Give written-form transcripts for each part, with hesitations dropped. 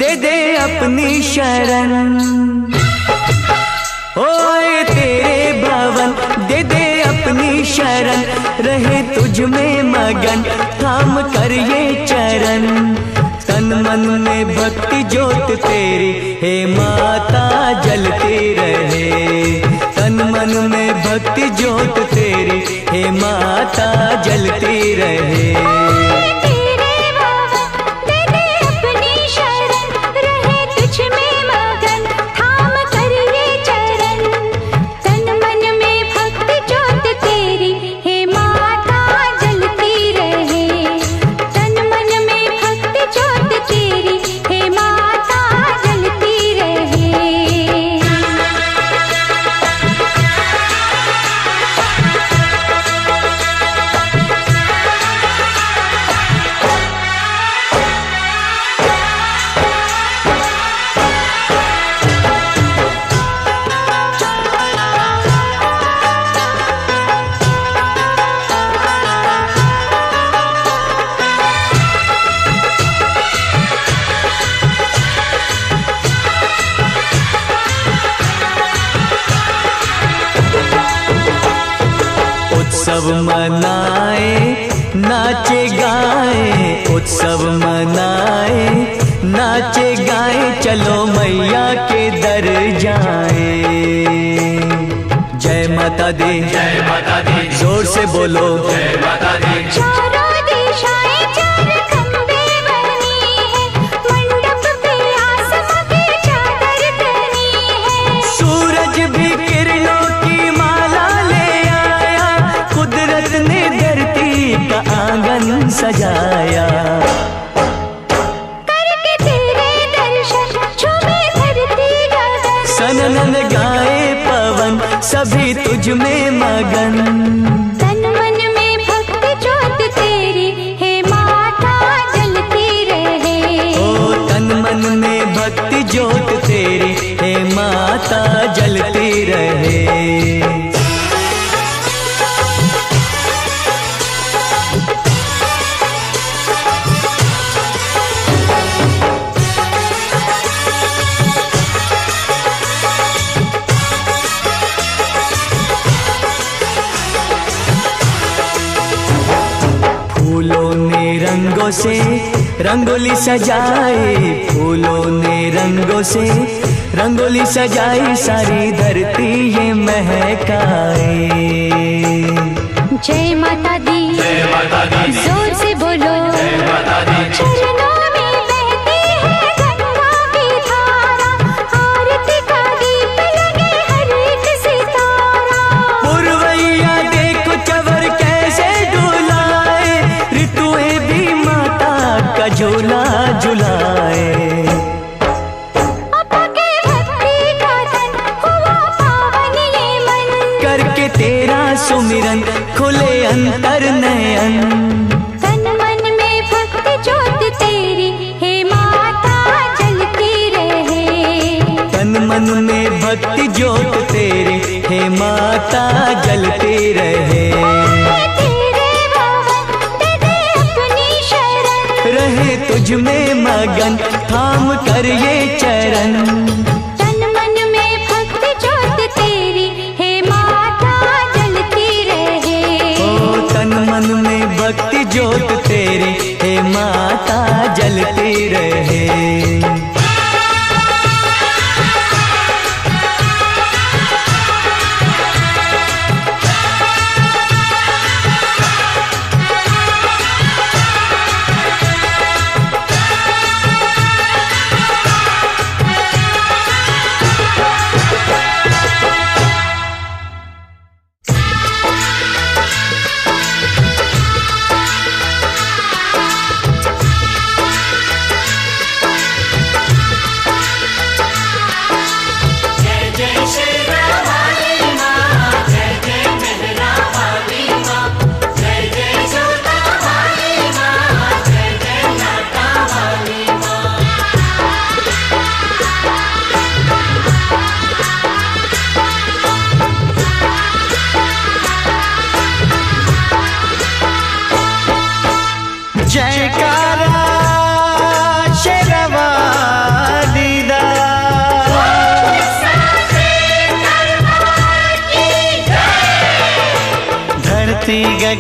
दे दे अपनी शरण। ओए तेरे भवन दे दे अपनी शरण, रहे तुझ में मगन थाम कर ये चरण। तन मन में भक्ति ज्योत तेरी हे माता जलती रहे। तन मन में भक्ति ज्योत तेरी हे माता जलती रहे। उत्सव मनाए नाचे गाए, उत्सव मनाए नाचे गाए, चलो मैया के दर जाए। जय माता दी, जय माता दी, जोर से बोलो जय माता दी। आंगन सजाया करके तेरे दर्शन झूमे धरती गगन। सनन गाए पवन सभी तुझ में मगन। तन मन में भक्ति ज्योत तेरी हे माता जलती रहे। ओ तन मन में भक्ति ज्योत तेरी हे माता जलती रहे। फूलों ने रंगों से रंगोली सजाए, फूलों ने रंगों से रंगोली सजाई, सारी धरती ये महकाए। जय माता दी, जय माता दी, जोर से बोलो जय माता दी। चरणों में बहती है गंगा की धारा, आरती का दीप लगे हर एक सितारा। पुरवैया देखो चवर कैसे डुलाए, ऋतुएं भी माता का झूला झुलाए। करके तेरा सुमिरन खुले अंतर नयन। तन मन में भक्ति ज्योत तेरी हे माता जलती रहे। तन मन में भक्ति ज्योत तेरी हे माता जलती रहे। तेरे भवन दे दे अपनी शरण, रहे तुझ में मगन थाम कर ये चरण। मन में भक्ति ज्योत तेरी हे माता जलती रहे।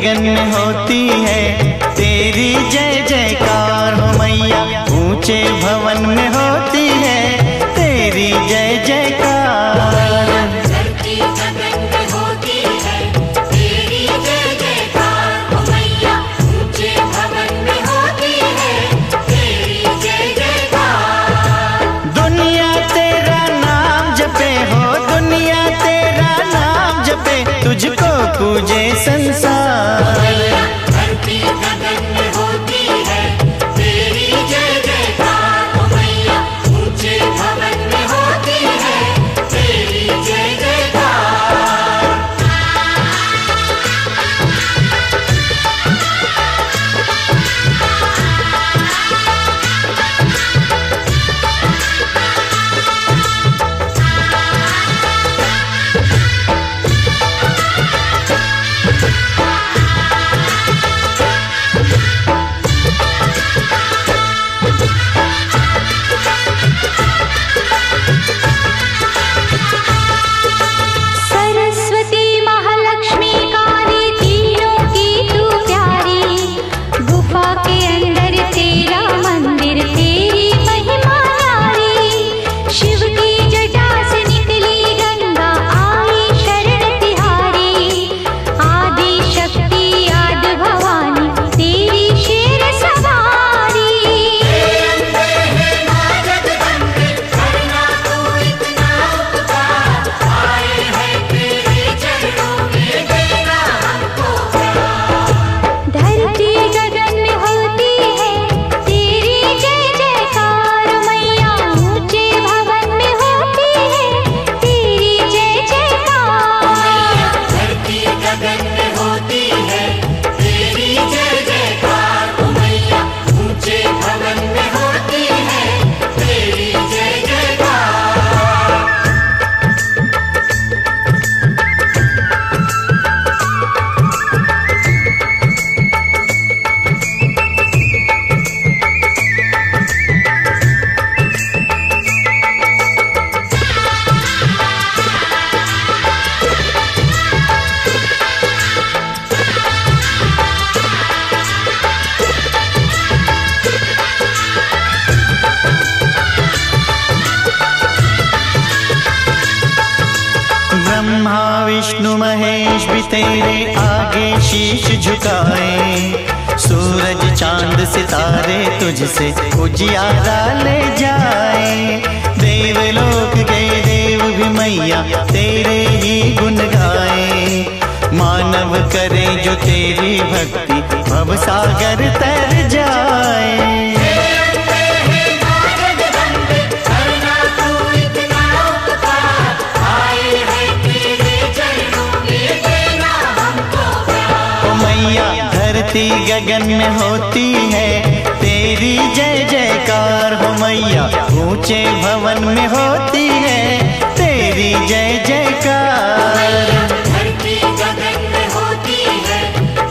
गगन में होती है तेरी जय जयकार हो मैया। ऊंचे भवन में होती है तेरी जय जयकार। धरती गगन में होती है तेरी जय जयकार हो मैया। ऊंचे भवन में होती है तेरी जय जयकार। दुनिया तेरा नाम जपे हो, दुनिया तेरा नाम जपे, तुझको पूजे संसार। धरती गगन में होती है तेरी जय जयकार हो मैया। ऊंचे भवन में होती है तेरी जय जयकार। सरस्वती महालक्ष्मी काली तीनों की तू प्यारी। गुफा के अंदर तेरा मंदिर तेरी महिमा न्यारी। शिव की जटा से निकली गंगा आई शरण तिहारी। आदि शक्ति आद भवानी तेरी शेर सवारी। धरती गगन में होती है तेरी जय जयकार मैया। ऊंचे भवन में होती है तेरी जय जयकार। धरती गगन में होती है तेरी जय जयकार मैया। ऊंचे भवन में होती है तेरी जय जयकार। ब्रह्मा विष्णु महेश भी तेरे आगे शीश झुकाए। सूरज चांद सितारे तुझसे उजियारा ले जाए। देवलोक के देव भी मैया तेरे ही गुण गाए। मानव करे जो तेरी भक्ति भव सागर तर जाए। धरती गगन में होती है तेरी जय जयकार हो मैया। ऊंचे भवन में होती है तेरी जय जयकार। धरती गगन में होती है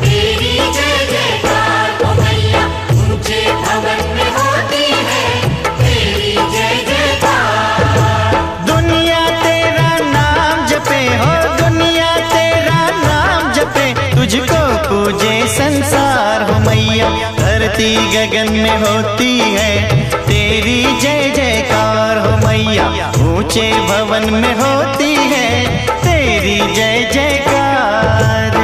तेरी जय जयकार हो मैया। ऊंचे भवन में होती है तेरी जय जयकार। दुनिया तेरा नाम जपे हो, दुनिया तेरा नाम जपे, तुझको पूजे संसार हो मैया। धरती गगन में होती है तेरी जय जयकार हो मैया। ऊंचे भवन में होती है तेरी जय जयकार।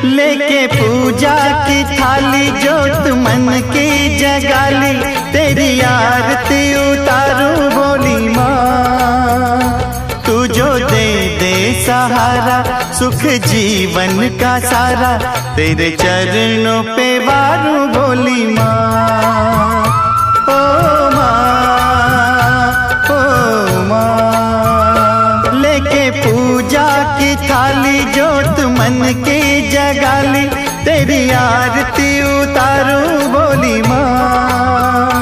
लेके पूजा की थाली जोत मन की जगाली, तेरी आरती उतारूं बोली माँ। तू जो दे दे सहारा सुख जीवन का सारा तेरे चरणों पे वारूं बोली माँ। ओ माँ, ओ माँ, लेके पूजा की थाली जोत मन की जगाली तेरी आरती उतारूं बोली माँ।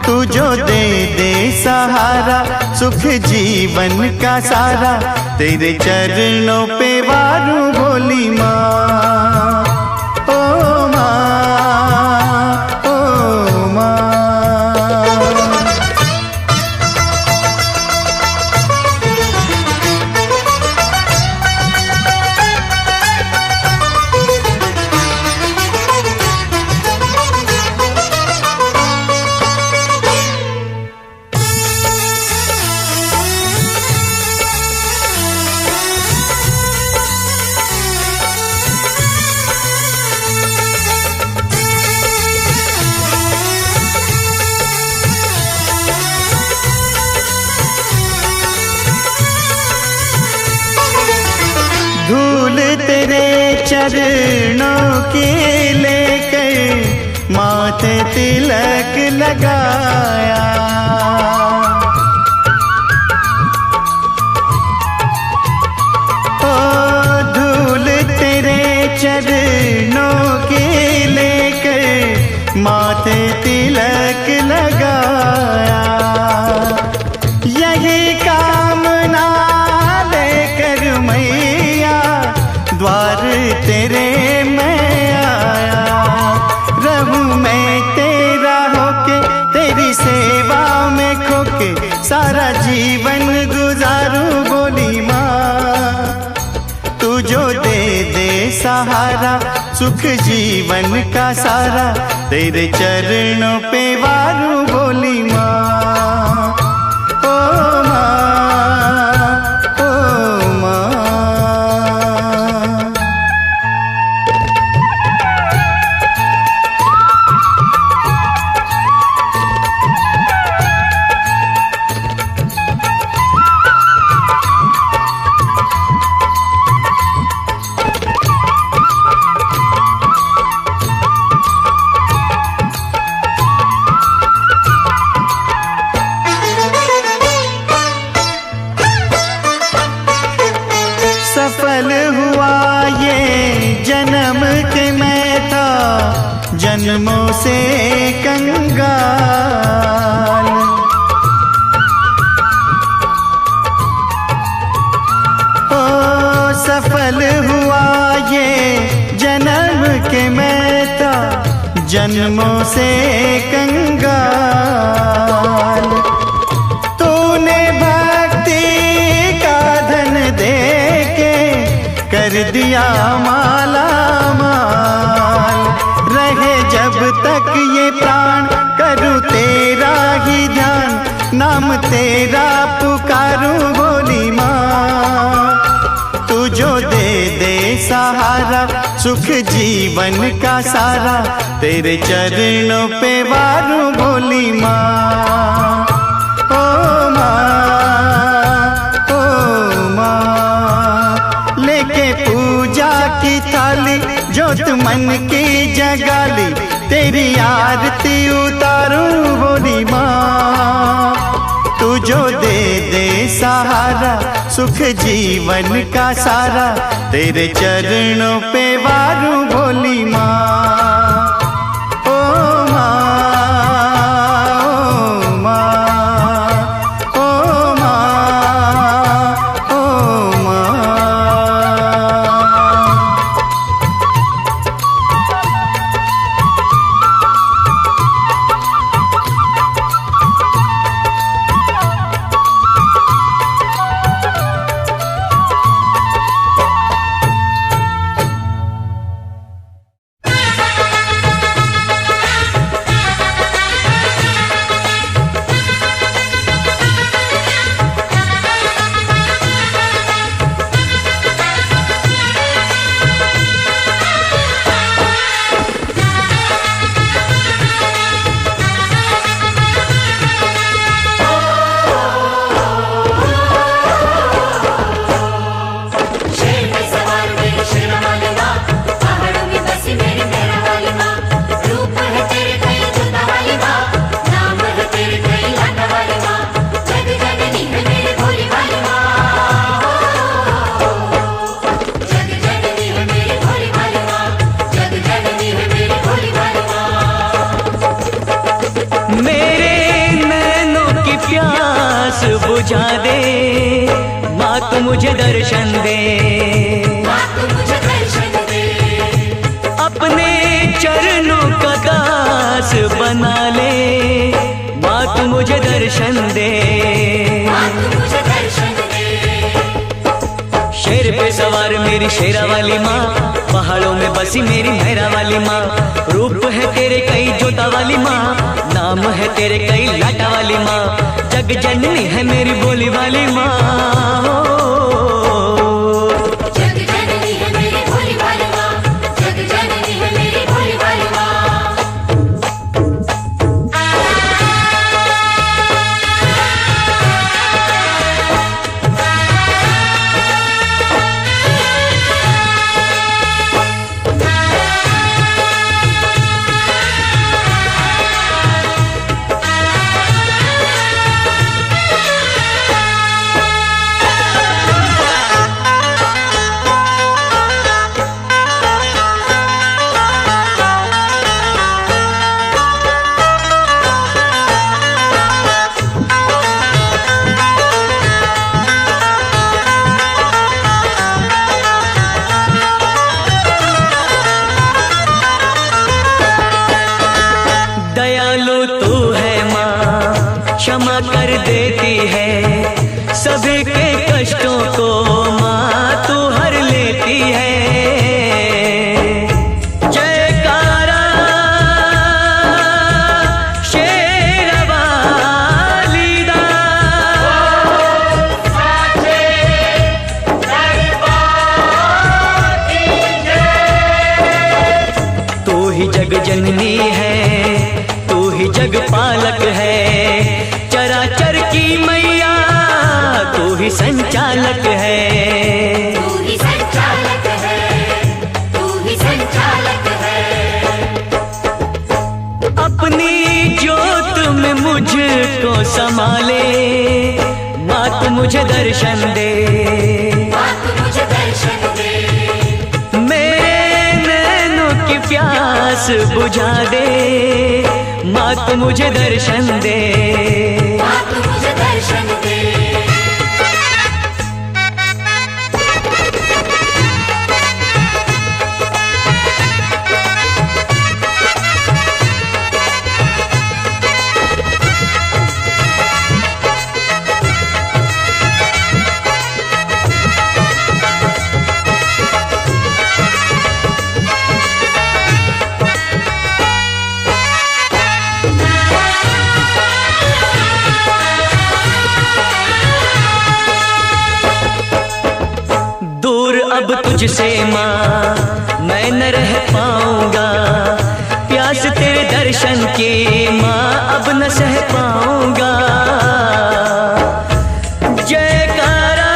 तू जो दे दे सहारा सुख जीवन का सारा तेरे चरणों पे वारूं बोली माँ। ओ माँ, ओ माँ। धूल तेरे चरणों की लेकर माथे तिलक लगाया। ओ धूल तेरे चरणों की लेकर माथे तिलक लगाया। यही कामना लेकर मैया द्वार तेरे मैं आया। रहूं मैं तेरा होके तेरी सेवा में खोके सारा जीवन गुजारूं बोली माँ। तू जो दे दे सहारा सुख जीवन का सारा तेरे चरणों पे वारूं बोली माँ। ओ माँ, ओ माँ। सफल हुआ ये जन्म के मैं था जन्मों से कंगाल। ओ सफल हुआ ये जन्म के मैं था जन्मों से कंगाल। तूने भक्ति का धन दे कर दिया माला माल। रहे जब तक ये प्राण करूँ तेरा ही ध्यान नाम तेरा पुकारूं बोली माँ। तू जो दे दे सहारा सुख जीवन का सारा तेरे चरणों पे वारूं बोली माँ। ओ माँ, ओ माँ, लेके पूजा की थाली जोत मन की जगाली तेरी आरती उतारूं बोली माँ। तू जो दे दे सहारा सुख जीवन का सारा तेरे चरणों पे वारूं बोली माँ। ओ माँ, ओ माँ, ओ माँ, ओ माँ। बुझा दे, माँ तू मुझे दर्शन दे, माँ तू मुझे दर्शन दे। अपने चरणों का दास बना ले, माँ तू मुझे दर्शन दे, माँ तू मुझे दर्शन दे। शेर पे सवार मेरी शेरा वाली माँ, पहाड़ों में बसी मेरी मेहरा वाली माँ, रूप है तेरे कई जोता वाली माँ, नाम है तेरे कई लाटा वाली माँ, जग जननी है मेरी बोली वाली माँ। जग जननी है मेरी भोली भाली माँ, जग जननी है मेरी भोली भाली माँ। दयालु तू है माँ, क्षमा कर देती है, सभी के कष्टों को माँ तू हर लेती है। जयकारा शेरा वाली दा, तू ही जग जननी है, तू ही जग पालक है, चराचर की मैया तू ही संचालक है, तू ही संचालक है, तू ही संचालक है। अपनी ज्योत में मुझको संभाले, माँ तू मुझे दर्शन दे, माँ तू मुझे दर्शन दे। मेरे नैनों की प्यास बुझा दे, माँ तू मुझे दर्शन दे, माँ तू मुझे दर्शन दे। अब तुझसे माँ मैं न रह पाऊंगा, प्यास तेरे दर्शन की माँ अब न सह पाऊंगा। जयकारा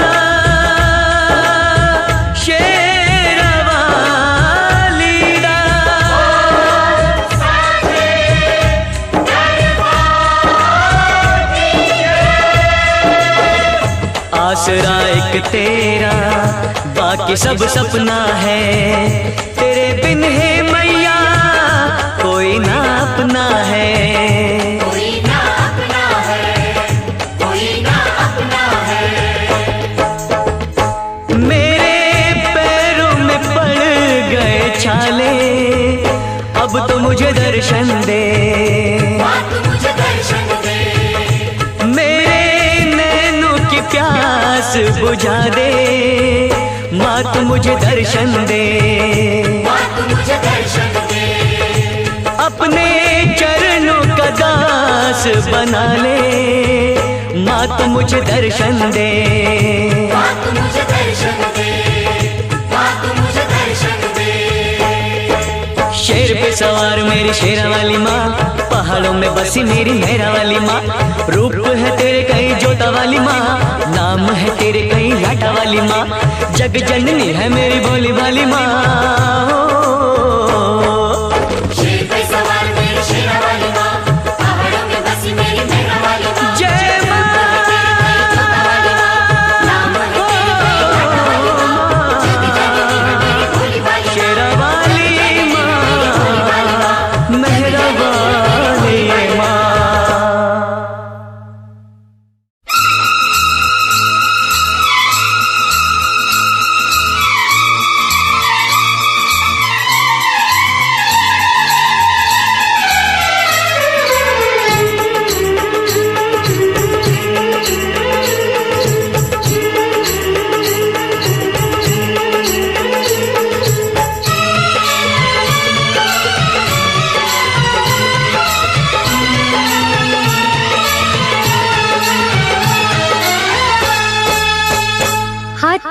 शेरा वाली दा, आसरा एक तेरा बाकी सब सपना है, तेरे बिन है मैया कोई ना अपना है, कोई ना अपना है, कोई ना अपना है। मेरे पैरों में पड़ गए छाले, अब तो मुझे दर्शन दे, माँ तू मुझे दर्शन दे। मेरे नैनों की प्यास बुझा दे, माँ तू मुझे दर्शन दे, माँ तू मुझे दर्शन दे। अपने चरणों का दास बना ले, माँ तू मुझे दर्शन दे, माँ तू मुझे दर्शन दे, माँ तू मुझे दर्शन दे। शेर पे सवार मेरी शेरा वाली माँ, पहाड़ों में बसी मेरी मेहरा वाली माँ, रूप है तेरे कई जोता वाली माँ, नाम है तेरे कई लाटा वाली माँ, जग जननी है मेरी भोली वाली माँ। शेर पे सवार मेरी शेरा वाली माँ, पहाड़ों में बसी मेरी मेहरा वाली माँ, जय माँ। नाम है तेरे कई लाटा वाली माँ, जग जननी है मेरी भोली वाली माँ, शेरा वाली माँ, मेहरा वाली माँ।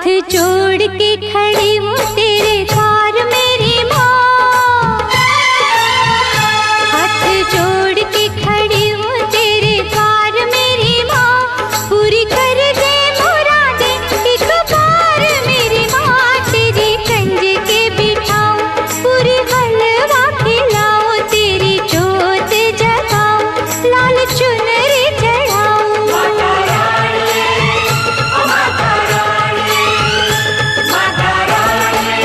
जोड़ के खड़ी हूँ तेरे द्वार मेरी माँ, हाथ जोड़ के खड़ी हूँ तेरे द्वार मेरी माँ, पूरी कर दे मुरादे एक बार मेरी माँ, तेरी कंज के बिठाऊं पूरी हलवा खिलाऊं, तेरी जोत जगाऊं लाल चुनरी चढ़ाऊं। माता रानी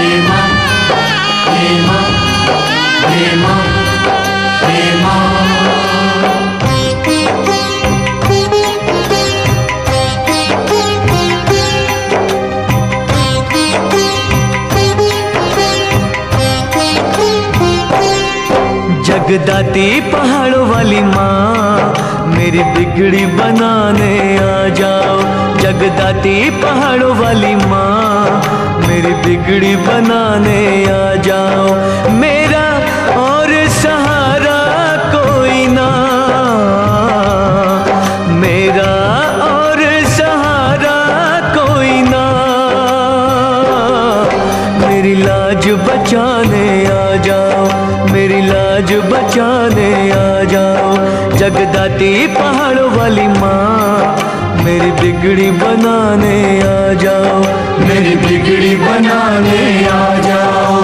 हे माँ, हे माँ, हे माँ, हे माँ। जगदाती पहाड़ों वाली माँ, मेरी बिगड़ी बनाने आ जाओ। जगदाती पहाड़ों वाली माँ, मेरी बिगड़ी बनाने आ जाओ। मेरा और सहारा कोई ना, मेरा और सहारा कोई ना, मेरी लाज बचाने आ जाओ, मेरी लाज बचाने आ जाओ। जगदाती पहाड़ों वाली माँ, मेरी बिगड़ी बनाने आ जाओ, मेरी बिगड़ी बनाने आ जाओ।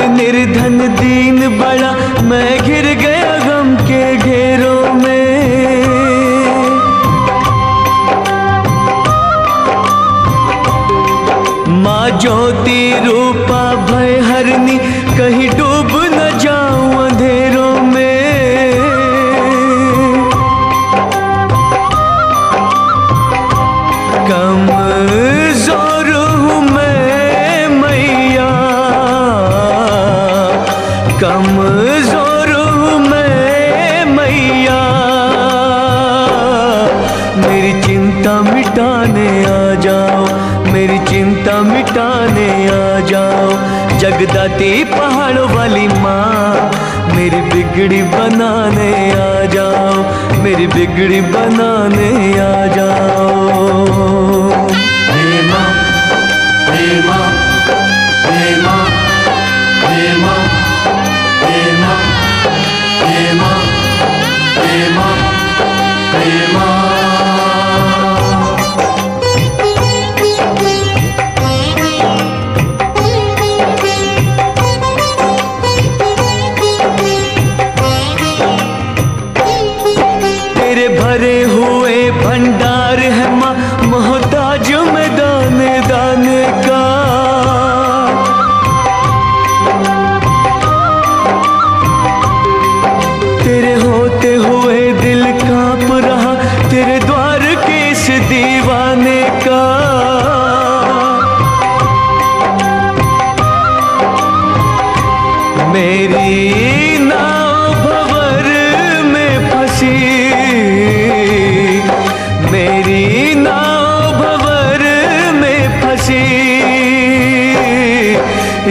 निर्धन दीन बड़ा, मैं घिर गया गम के घेरों में। माँ ज्योति रूपा भय हरनी, कहीं डूब न जाऊं अंधेरों में। कमजोर हूँ मैं मैया, कमजोर हूँ मैं मैया, मेरी चिंता मिटाने आ जाओ, मेरी चिंता मिटाने आ जाओ। जगदाती पहाड़ों वाली माँ, मेरी बिगड़ी बनाने आ जाओ, मेरी बिगड़ी बनाने आ जाओ। हे माँ, हे माँ, हे माँ, हे माँ, हे माँ, हे माँ, हे माँ, हे माँ। तेरे भरे हुए भंडार है माँ, मोहताज में दाने दाने का। तेरे होते हुए दिल कांप रहा, तेरे द्वार के इस दीवाने का। मेरी नाव भंवर में फंसी, मेरी नाव भंवर में फंसी,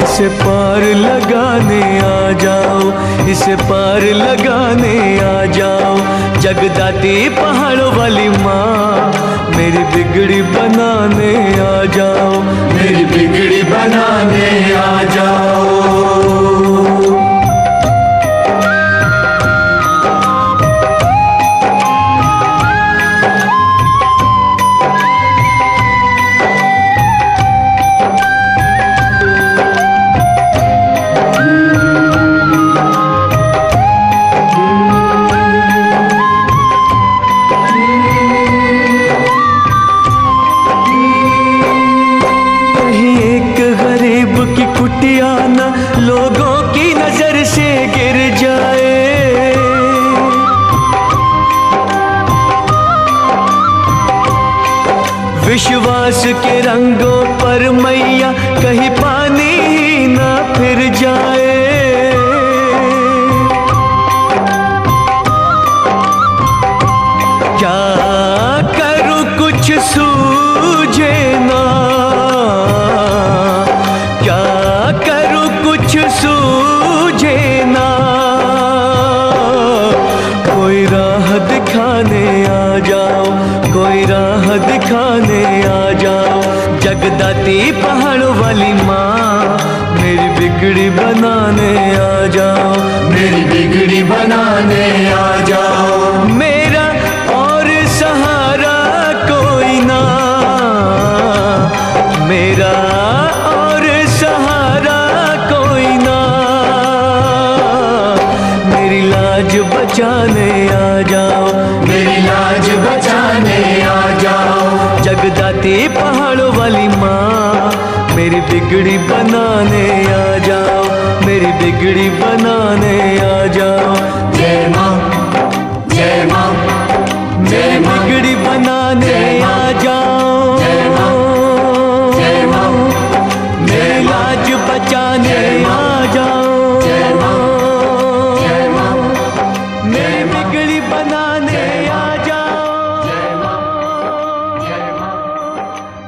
इसे पार लगाने आ जाओ, इसे पार लगाने आ जाओ। जगदाती पहाड़ों वाली माँ, मेरी बिगड़ी बनाने आ जाओ, मेरी बिगड़ी बनाने आ जाओ। कुटिया न लोगों की नजर से गिर जाए। विश्वास के रंगों पर मैया कहीं पानी ही न फिर जाए। क्या करूं कुछ सूझे ना, क्या करूं कुछ सूझे ना। कोई राह दिखाने आ जाओ, कोई राह दिखाने आ जाओ। जगदाती पहाड़ों वाली माँ, मेरी बिगड़ी बनाने आ जाओ, मेरी बिगड़ी बनाने आ जाओ। मेरा और सहारा कोई ना, मेरा और सहारा कोई ना, मेरी लाज बचाने आ जाओ, मेरी लाज बचाने आ जाओ। जगदाती पहाड़ों वाली माँ, मेरी बिगड़ी बनाने आ जाओ, मेरी बिगड़ी बनाने आ जाओ। जय माँ, जय माँ, जय माँ, बिगड़ी बनाने आ जाओ, जय माँ, जय माँ, मेरी लाज बचाने आ जाओ, जय माँ, जय माँ, मेरी बिगड़ी बनाने आ जाओ, जय माँ, जय माँ,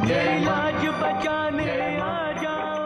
मेरी लाज बचाने आ जाओ।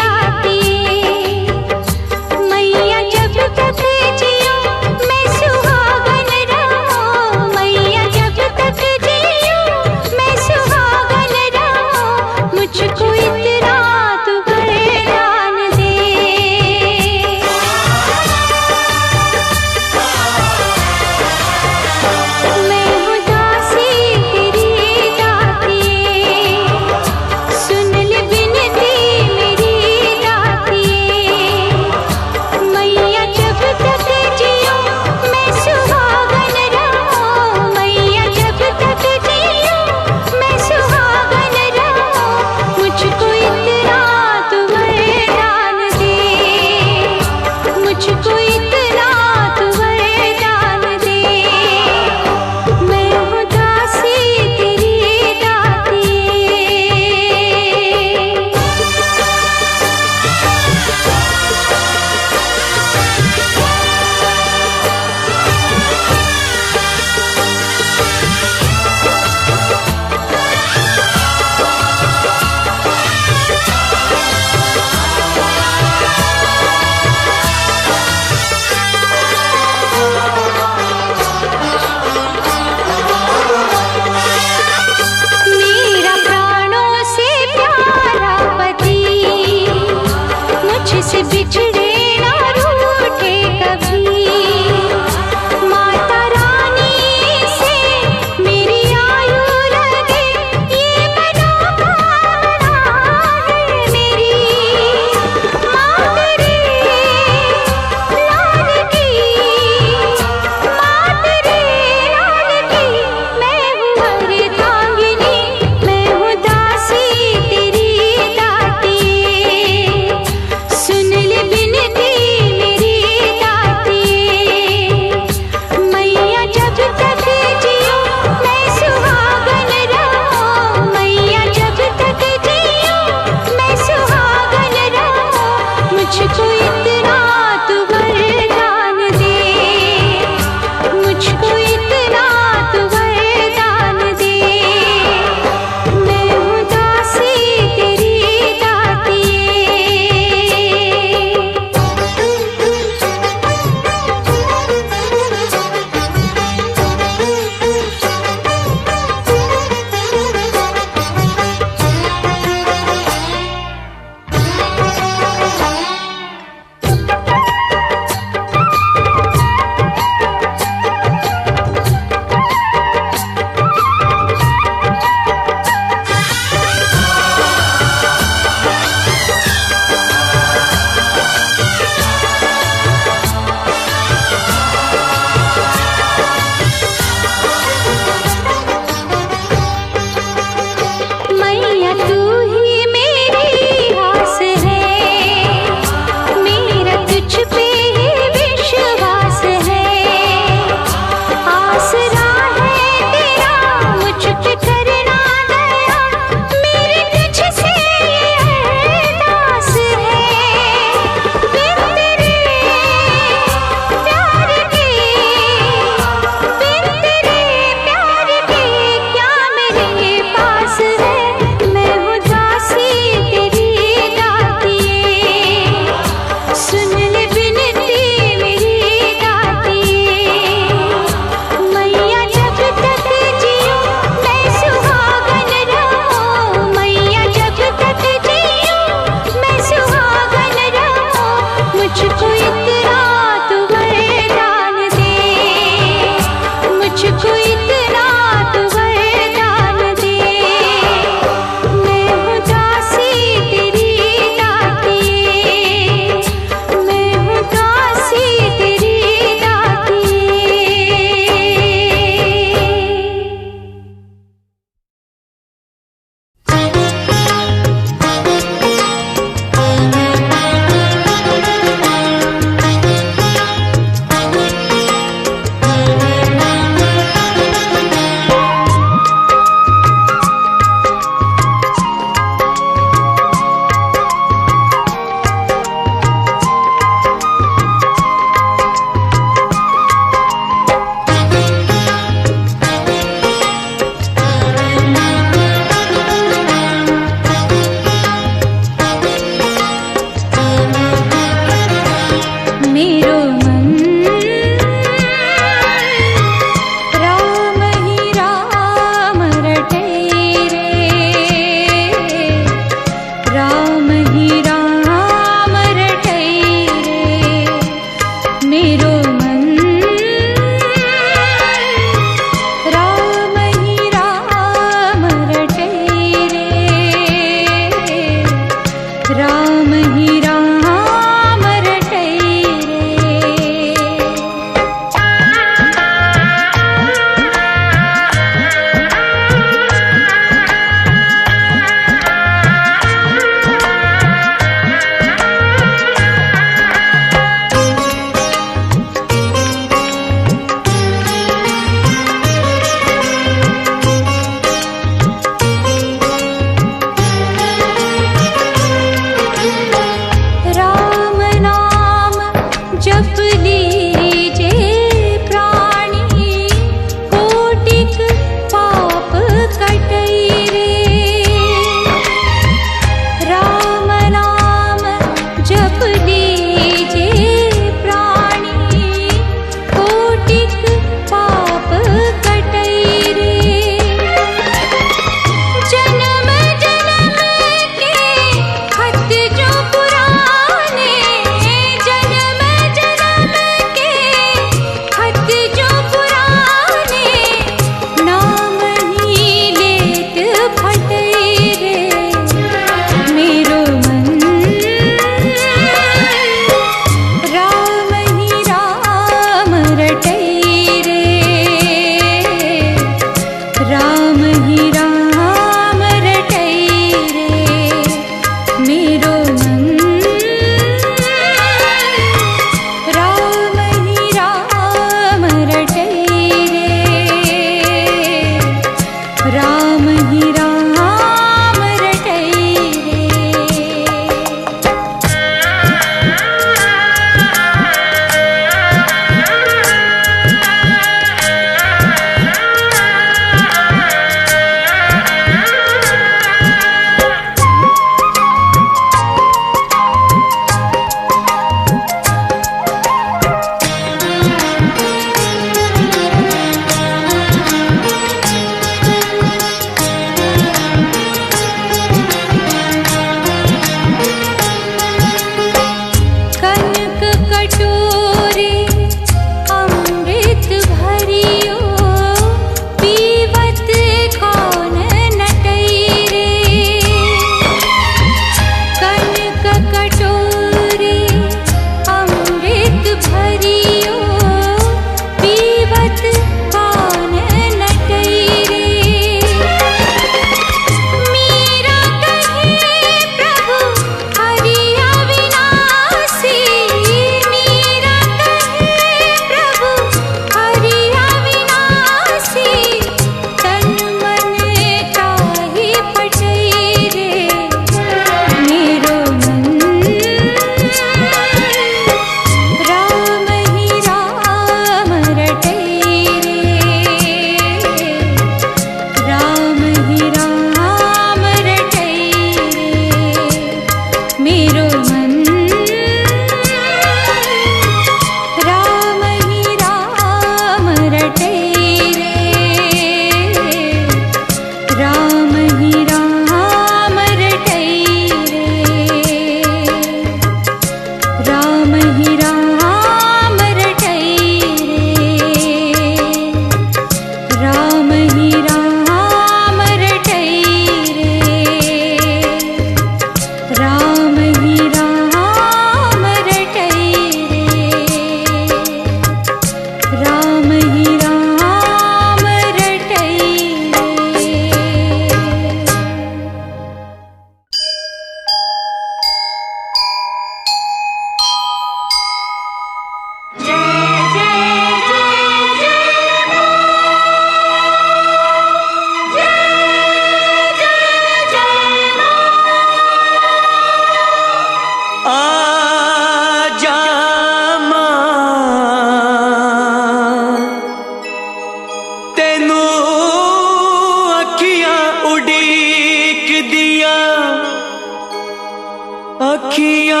अखियां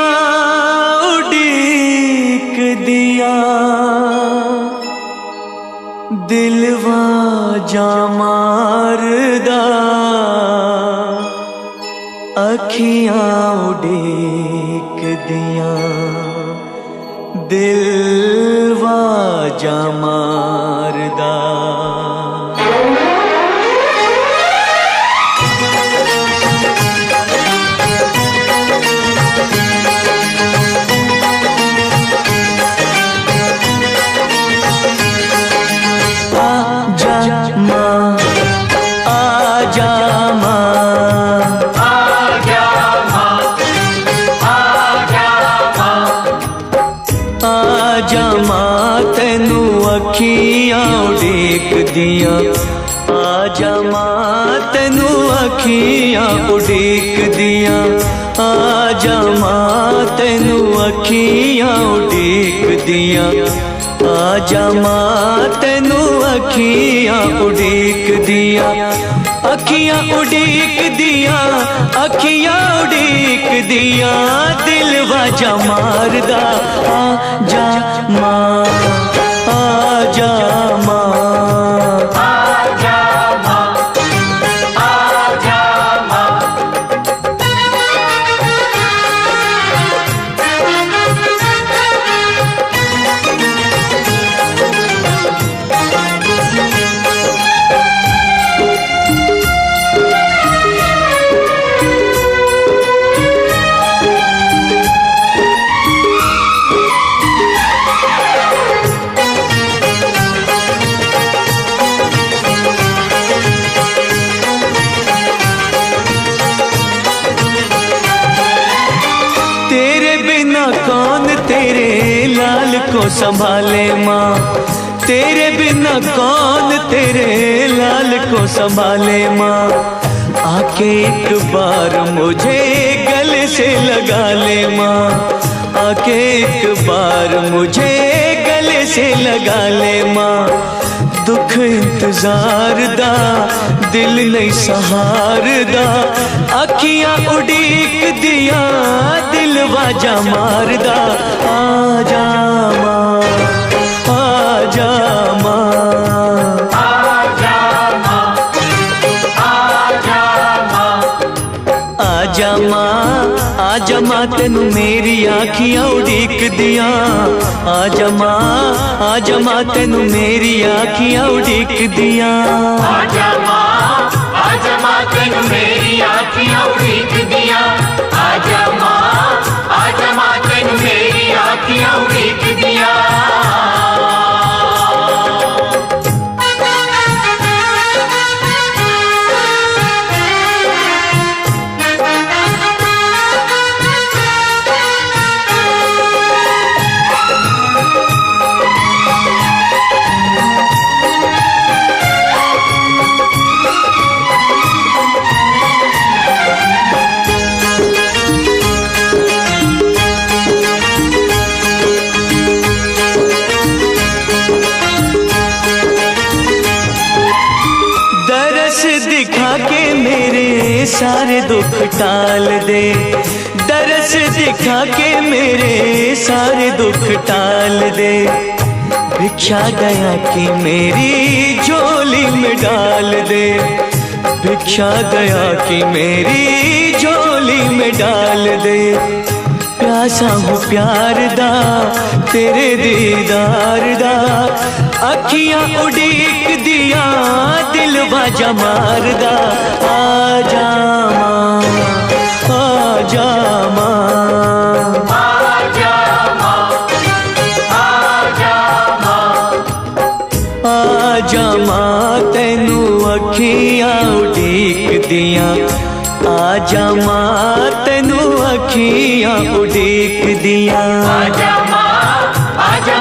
उड़ीक दिया दिलवा जा मारदा अखियां उड़ीक दिया दिलवा जा मारदा। अखियां उड़ीक दिया आजा मां तैनू अखियां उड़ीक दिया आजा मां तैनू अखियां उड़ीक दिया आजा मां तैनू अखियां उड़ीक दिया अखियां उड़ीक दिया अखियां उड़ीक दिया दिल वाजा मारदा आजा मां आजा मां आजा मां आजा मां। कौन तेरे लाल को संभाले माँ तेरे बिना कौन तेरे लाल को संभाले माँ आके एक बार मुझे गले से लगा ले माँ आके एक बार मुझे गले से लगा ले माँ दुख इंतजार दा दिल नहीं सहार दा अखियां उड़ीक दिया दिल वाजा मारदा आजा मां आजा मां आजा मां आजा मां आजा मां आजा मां तेनू मेरी आखियां उड़ीक दिया आजा मां तेनू मेरी आखियां उड़ीक दिया आजा मां तेनू मेरी आखियां उड़ीक दिया आजा मां तेनू मेरी आखियां उड़ीक दिया। दिखा के मेरे सारे दुख टाल दे दरस दिखा के मेरे सारे दुख टाल दे भिक्षा गया कि मेरी झोली में डाल दे भिक्षा गया कि मेरी झोली में डाल दे प्यासा हूँ प्यार दा तेरे दीदार दा अखियां उड़ीक दिया दिल वाजा मारदा आजा मां आजा मां आजा मां आजा मां आजा मां तेनू अखियां उड़ीक दिया आजा मां तेनू अखियां उड़ीक दिया आजा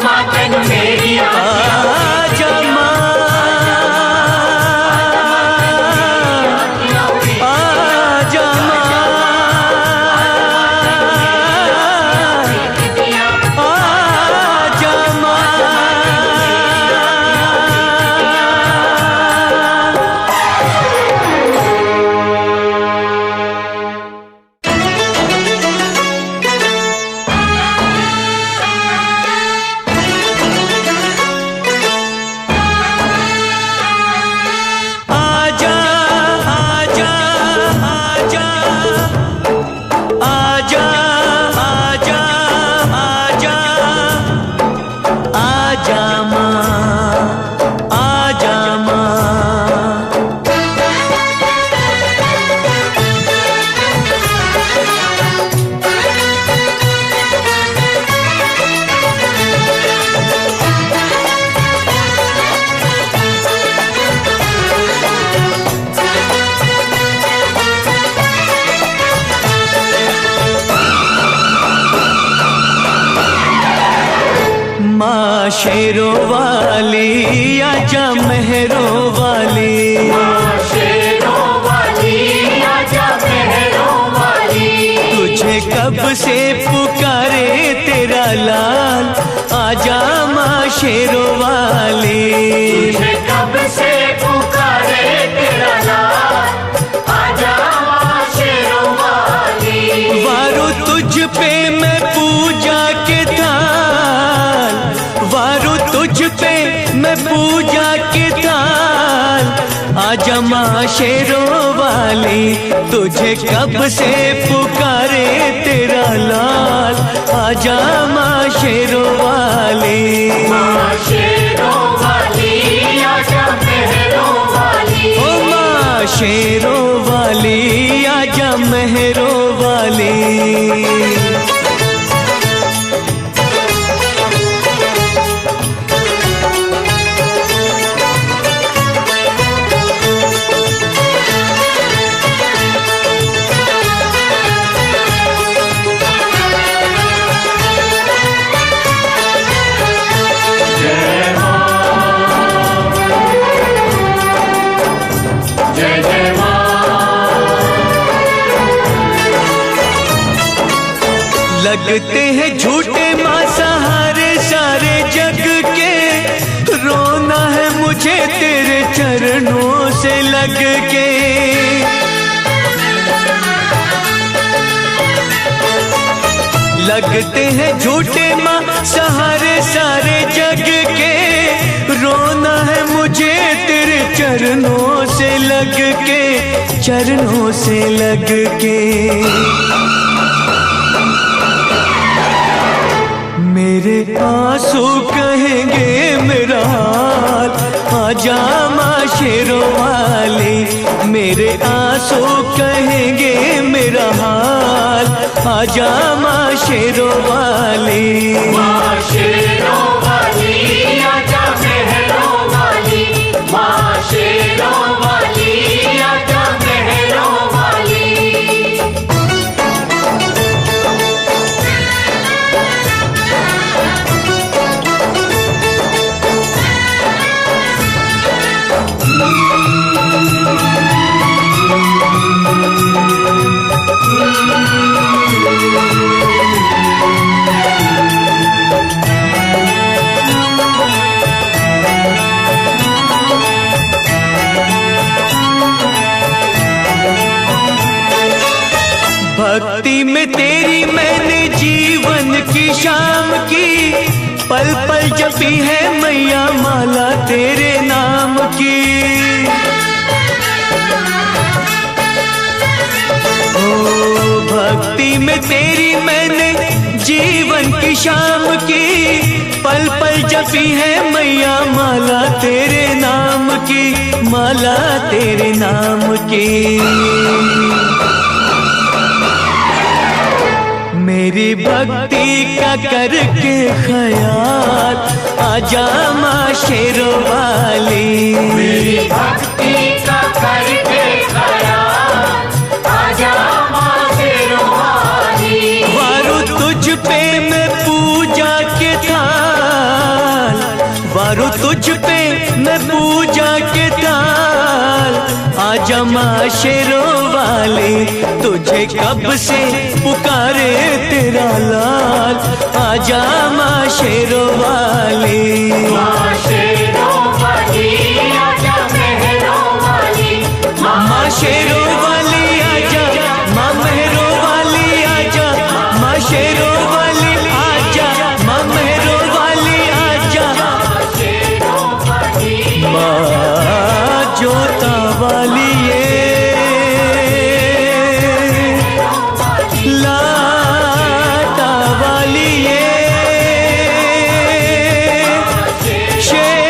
मां तेनू मेरी आजा मां आजा मां आजा मां माँ शेरों वाली आजा मेहरों वाली, माँ शेरों वाली आजा मेहरों वाली। तुझे कब से पुकारे तेरा लाल आजा माँ शेरों वाली, तुझे कब से पुकारे तेरा लाल आजा माँ शेरों वाली। वारू तुझ पे मैं पूजा के थाल, वारू तुझ पे मैं पूजा के थाल आजा माँ शेरों वाली, तुझे कब से पुकारे तेरा लाल आजा माँ शेरों वाली, माँ शेरों वाली आजा मेहरों वाली। ओ माँ शेरों वाली आजा मेहरों वाली। जय जय माँ। लगते हैं झूठे माँ सहारे सारे जग के, रोना है मुझे तेरे चरणों से लग के। लगते हैं झूठे माँ सहारे सारे जग के, रोना है मुझे तेरे चरणों से लग के, चरणों से लग के। मेरे आंसू कहेंगे मेरा हाल आजा माँ शेरों वाली, मेरे आंसू कहेंगे मेरा हाल आजा माँ शेरों वाली, माँ शेरों वाली आजा मेहरों वाली। माँ शेरों वाली आजा मेहरों वाली। भक्ति में तेरी मैंने जीवन की शाम की, पल पल जपी है मैया माला तेरे नाम की। ओ भक्ति में तेरी मैंने जीवन की शाम की, पल पल जपी है मैया माला तेरे नाम की, माला तेरे नाम की। मेरी भक्ति का करके ख्याल आजा माँ शेरों वाली, मेरी भक्ति का करके ख्याल आजा माँ शेरों वाली। वारू तुझ पे मैं पूजा के थाल, वारू तुझ पे मैं पूजा के थाल आजा माँ शेरों वाली, तुझे कब से पुकारे तेरा लाल आजा माँ शेरों वाली, माँ शेरों वाली आजा मेहरों वाली। माँ शेरों वाली आजा, माँ मेहरों वाली आजा, माँ शेरों वाली आजा, माँ मेहरों वाली आजा, शेरों वाली माँ जोता वाली ये लाटा वाली ये शेर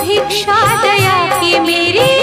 भिक्षा दया की मेरी